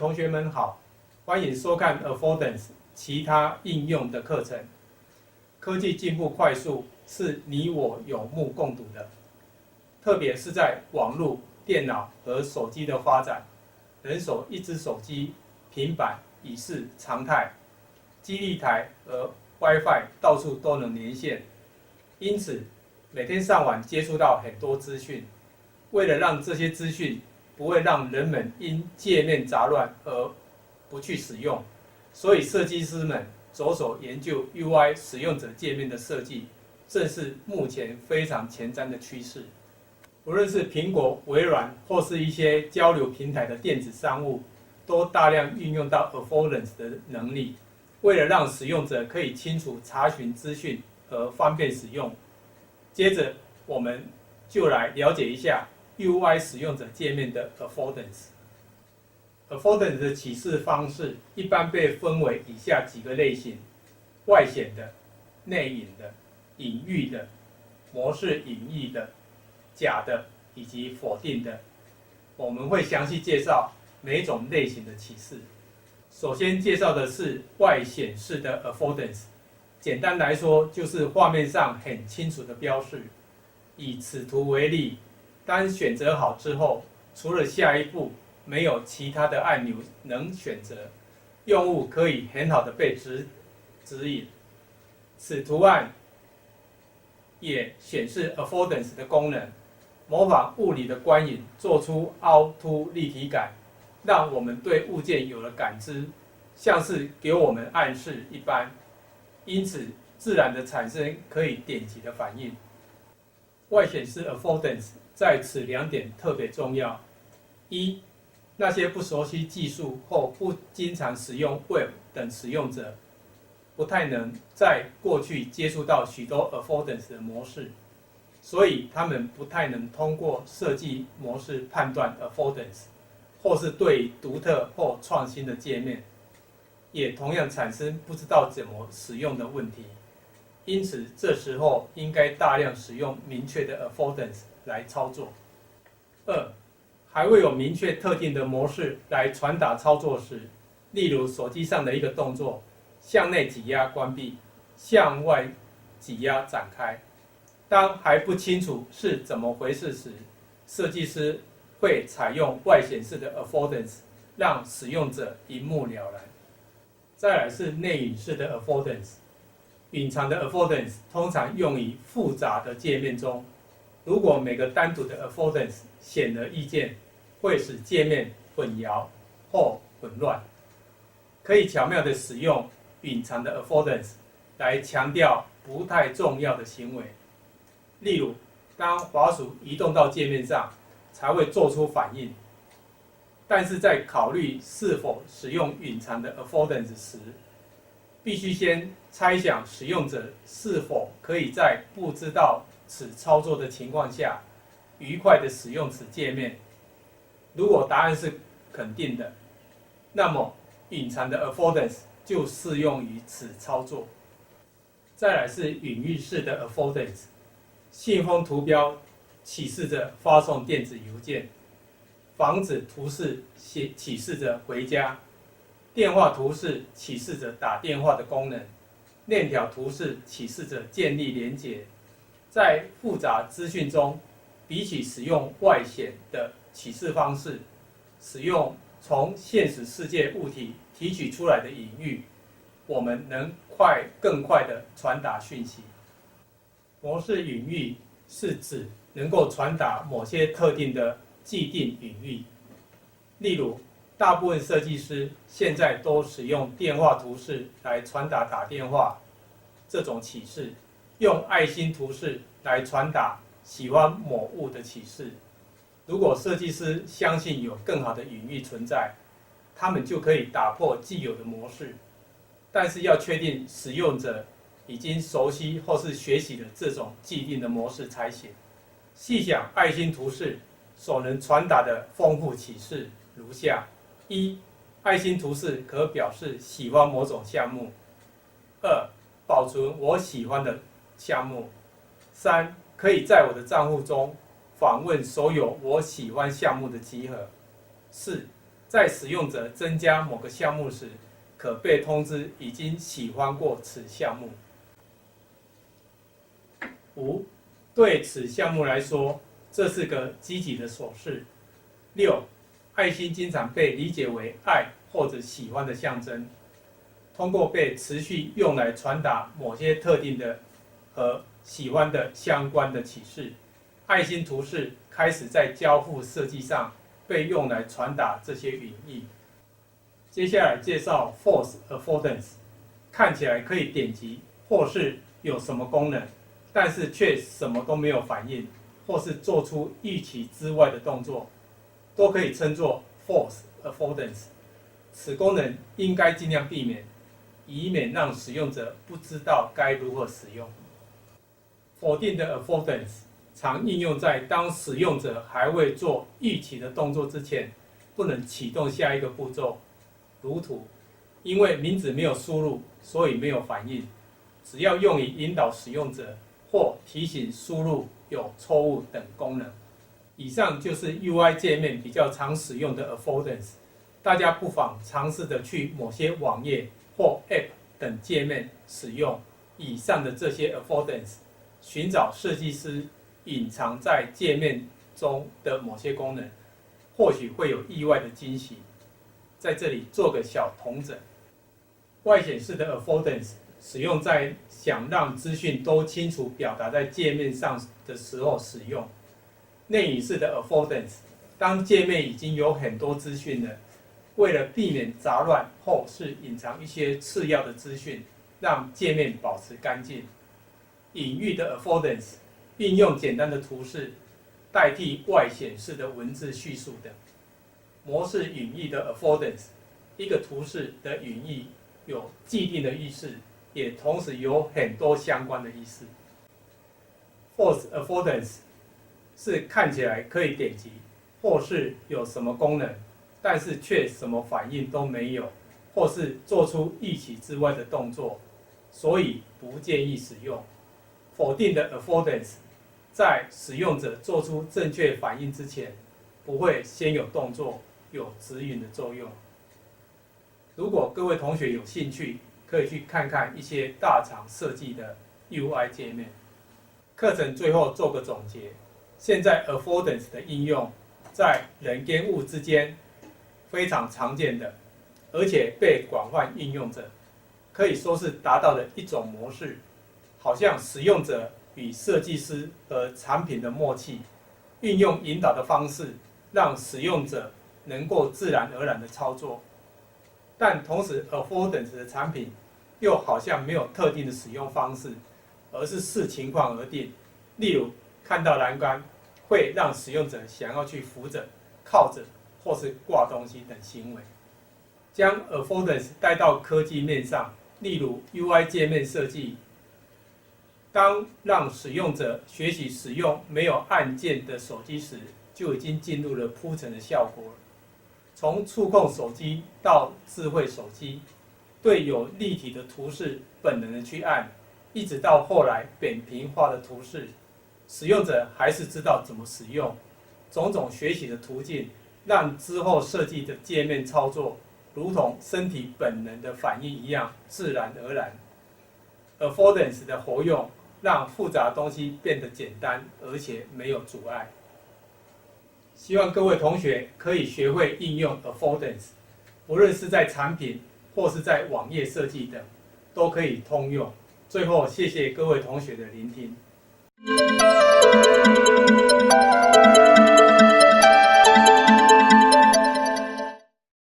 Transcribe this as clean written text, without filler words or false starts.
同学们好，欢迎收看 Affordance 其他应用的课程。科技进步快速，是你我有目共睹的，特别是在网络、电脑和手机的发展，人手一只手机、平板已是常态，基地台和 WiFi 到处都能连线，因此每天上网接触到很多资讯。为了让这些资讯不会让人们因界面杂乱而不去使用，所以设计师们着手研究 UI 使用者界面的设计，正是目前非常前瞻的趋势。无论是苹果、微软或是一些交流平台的电子商务，都大量运用到 Affordance 的能力，为了让使用者可以清楚查询资讯和方便使用。接着，我们就来了解一下 UI 使用者界面的 Affordance。Affordance 的启示方式一般被分为以下几个类型：外显的、内隐的、隐喻的、模式隐喻的、假的以及否定的。我们会详细介绍每种类型的启示。首先介绍的是外显式的 Affordance， 简单来说就是画面上很清楚的标示。以此图为例，当选择好之后，除了下一步没有其他的按钮能选择，用户可以很好的被指引。此图案也显示 Affordance 的功能，模仿物理的光影，做出凹凸立体感，让我们对物件有了感知，像是给我们暗示一般，因此自然的产生可以点击的反应。外显示 Affordance 在此两点特别重要：一，那些不熟悉技术或不经常使用 Web 等使用者，不太能在过去接触到许多 Affordance 的模式，所以他们不太能通过设计模式判断 Affordance， 或是对独特或创新的界面，也同样产生不知道怎么使用的问题。因此，这时候应该大量使用明确的 Affordance 来操作。二，还未有明确特定的模式来传达操作时，例如手机上的一个动作，向内挤压关闭，向外挤压展开。当还不清楚是怎么回事时，设计师会采用外显示的 Affordance， 让使用者一目了然。再来是内隐式的 Affordance。隐藏的 Affordance 通常用于复杂的界面中，如果每个单独的 Affordance 显而易见，会使界面混淆或混乱。可以巧妙地使用隐藏的 Affordance 来强调不太重要的行为，例如当滑鼠移动到界面上才会做出反应。但是在考虑是否使用隐藏的 Affordance 时，必须先猜想使用者是否可以在不知道此操作的情况下，愉快地使用此界面。如果答案是肯定的，那么隐藏的 Affordance 就适用于此操作。再来是隐喻式的 Affordance， 信封图标启示着发送电子邮件，房子图示启示着回家，电话图示启示着打电话的功能，链条图示启示着建立连结。在复杂资讯中，比起使用外显的启示方式，使用从现实世界物体提取出来的隐喻，我们能更快地传达讯息。模式隐喻是指能够传达某些特定的既定隐喻，例如大部分设计师现在都使用电话图示来传达打电话这种启示，用爱心图示来传达喜欢某物的启示。如果设计师相信有更好的隐喻存在，他们就可以打破既有的模式，但是要确定使用者已经熟悉或是学习了这种既定的模式才行。细想爱心图示所能传达的丰富启示如下：一、爱心图示可表示喜欢某种项目；二、保存我喜欢的项目；三、可以在我的账户中访问所有我喜欢项目的集合；四、在使用者增加某个项目时，可被通知已经喜欢过此项目。5. 对此项目来说，这是个积极的手势。6. 爱心经常被理解为爱或者喜欢的象征，通过被持续用来传达某些特定的和喜欢的相关的启示。爱心图示开始在交互设计上被用来传达这些语义。接下来介绍 false affordance， 看起来可以点击或是有什么功能，但是却什么都没有反应，或是做出预期之外的动作，都可以称作 false affordance。此功能应该尽量避免，以免让使用者不知道该如何使用。否定的 affordance 常应用在当使用者还未做预期的动作之前，不能启动下一个步骤。如图，因为名字没有输入，所以没有反应。只要用于引导使用者或提醒输入有错误等功能。以上就是 UI 界面比较常使用的 affordance， 大家不妨尝试的去某些网页或 App 等界面使用以上的这些 affordance， 寻找设计师隐藏在界面中的某些功能，或许会有意外的惊喜。在这里做个小统整。外显式的 affordance 使用在想让资讯都清楚表达在界面上的时候使用。内隐式的 affordance， 当界面已经有很多资讯了，为了避免杂乱后是隐藏一些次要的资讯，让界面保持干净。隐喻的 affordance 运用简单的图示代替外显式的文字叙述等。模式语义的 affordance， 一个图示的语义有既定的意思，也同时有很多相关的意思。false affordance 是看起来可以点击，或是有什么功能，但是却什么反应都没有，或是做出预期之外的动作，所以不建议使用。否定的 affordance 在使用者做出正确反应之前，不会先有动作，有指引的作用。如果各位同学有兴趣，可以去看看一些大厂设计的 UI 界面。课程最后做个总结，现在 affordance 的应用在人跟物之间非常常见的，而且被广泛应用着，可以说是达到了一种模式，好像使用者与设计师和产品的默契，运用引导的方式，让使用者能够自然而然的操作。但同时 affordance 的产品又好像没有特定的使用方式，而是视情况而定。例如看到栏杆会让使用者想要去扶着、靠着或是挂东西等行为。将 affordance 带到科技面上，例如 UI 界面设计，当让使用者学习使用没有按键的手机时，就已经进入了铺陈的效果了。从触控手机到智慧手机，对有立体的图示本能的去按，一直到后来扁平化的图示，使用者还是知道怎么使用。种种学习的途径，让之后设计的界面操作，如同身体本能的反应一样自然而然。affordance 的活用，让复杂东西变得简单，而且没有阻碍。希望各位同学可以学会应用 affordance， 无论是在产品或是在网页设计等，都可以通用。最后，谢谢各位同学的聆听。